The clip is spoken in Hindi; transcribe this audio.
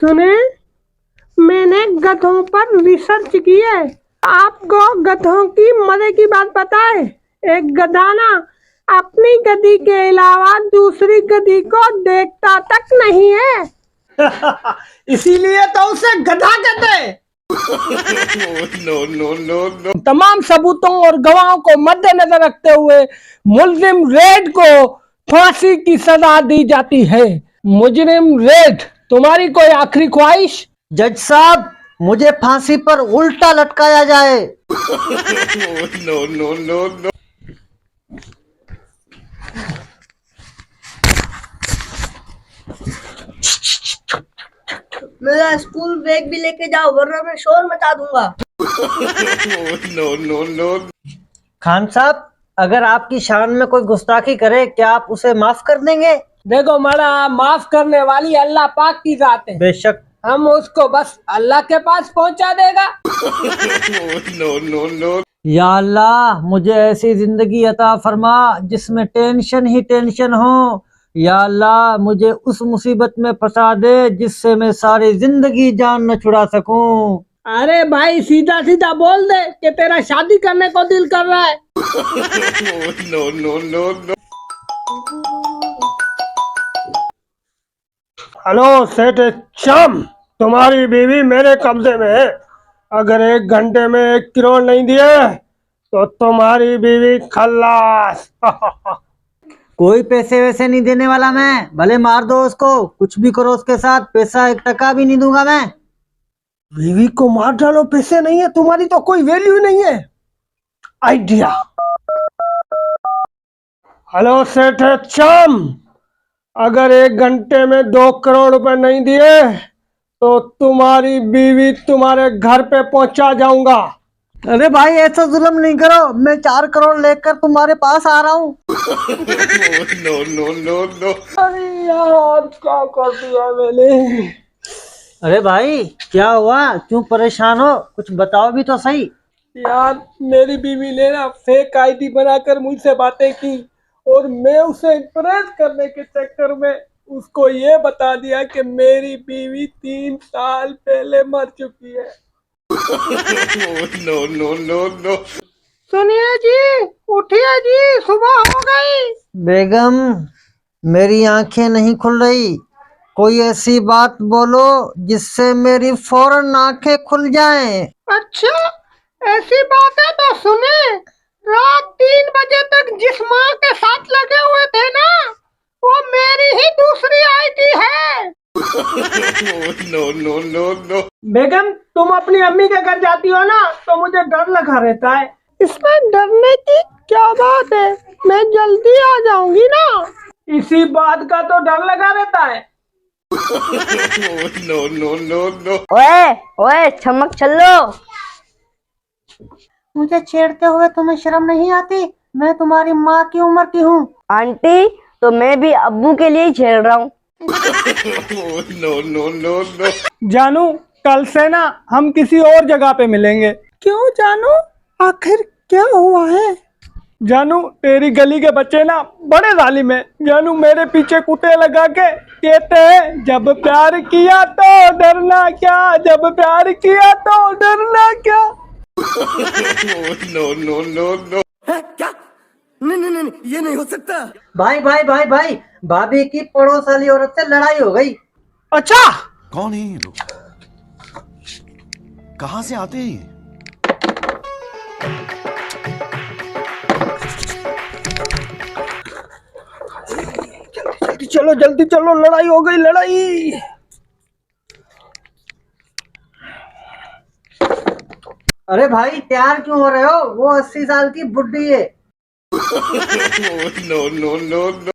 सुने, मैंने गधों पर रिसर्च की है। आपको गधों की मजे की बात पता है? एक गधा ना अपनी गधी के अलावा दूसरी गधी को देखता तक नहीं है। इसीलिए तो उसे गधा कहते हैं। नो। तमाम सबूतों और गवाहों को मद्देनजर रखते हुए मुल्जिम रेड को फांसी की सजा दी जाती है। मुजरिम रेड, तुम्हारी कोई आखिरी ख्वाहिश? जज साहब, मुझे फांसी पर उल्टा लटकाया जाए। नो। मेरा स्कूल बैग भी लेके जाओ वरना मैं शोर मचा दूंगा। नो। खान साहब, अगर आपकी शान में कोई गुस्ताखी करे, क्या आप उसे माफ कर देंगे? देखो मड़ा, माफ करने वाली अल्लाह पाक की जात है। बेशक। हम उसको बस अल्लाह के पास पहुंचा देगा। नो। या अल्लाह, मुझे ऐसी जिंदगी अता फरमा जिसमें टेंशन ही टेंशन हो। या अल्लाह, मुझे उस मुसीबत में फंसा दे जिससे मैं सारी जिंदगी जान न छुड़ा सकूं। अरे भाई, सीधा सीधा बोल दे कि तेरा शादी करने को दिल कर रहा है। नो। हेलो सेठ श्याम, तुम्हारी बीवी मेरे कब्जे में है। अगर 1 घंटे में 1 करोड़ नहीं दिए तो तुम्हारी बीवी खल्लास। कोई पैसे वैसे नहीं देने वाला मैं, भले मार दो उसको, कुछ भी करो उसके साथ, पैसा 1 टका भी नहीं दूंगा मैं। बीवी को मार डालो, पैसे नहीं है, तुम्हारी तो कोई वैल्यू नहीं है। आइडिया। हेलो सेठ श्याम, अगर 1 घंटे में 2 करोड़ रुपए नहीं दिए तो तुम्हारी बीवी तुम्हारे घर पे पहुंचा जाऊंगा। अरे भाई, ऐसा जुल्म नहीं करो, मैं 4 करोड़ लेकर तुम्हारे पास आ रहा हूँ। नो। अरे यार, क्या कर दिया मैंने। अरे भाई, क्या हुआ? क्यों परेशान हो? कुछ बताओ भी तो सही। यार, मेरी बीवी ने ना फेक आईडी बनाकर मुझसे बातें की और मैं उसे इम्प्रेस करने के चक्कर में उसको ये बता दिया कि मेरी बीवी 3 साल पहले मर चुकी है। नो। सुनिए जी, उठिए जी, सुबह हो गई। बेगम, मेरी आंखें नहीं खुल रही, कोई ऐसी बात बोलो जिससे मेरी फौरन आंखें खुल जाएं। अच्छा, ऐसी बात है तो सुने। रात 3 बजे तक जिस माँ के साथ लगे हुए थे ना, वो मेरी ही दूसरी आईडी है। नो। बेगम, तुम अपनी अम्मी के घर जाती हो ना तो मुझे डर लगा रहता है। इसमें डरने की क्या बात है, मैं जल्दी आ जाऊंगी ना। इसी बात का तो डर लगा रहता है। नो। ओए चमक चलो। मुझे छेड़ते हुए तुम्हें शर्म नहीं आती? मैं तुम्हारी माँ की उम्र की हूँ। आंटी, तो मैं भी अब्बू के लिए ही झेल रहा हूँ। नो। जानू, कल से ना हम किसी और जगह पे मिलेंगे। क्यों जानू, आखिर क्या हुआ है? जानू, तेरी गली के बच्चे ना बड़े जालिम है। जानू, मेरे पीछे कुत्ते लगा के कहते हैं जब प्यार किया तो डरना क्या, जब प्यार किया तो डरना क्या। नो। क्या? नहीं, ये नहीं हो सकता। भाई भाई भाई भाई, भाभी की पड़ोस वाली औरत से लड़ाई हो गई। अच्छा, कौन है ये लोग? कहां से आते हैं ये? जल्दी चलो, लड़ाई हो गई, लड़ाई। अरे भाई, तैयार क्यों हो रहे हो? वो 80 साल की बुड्ढी है। नो।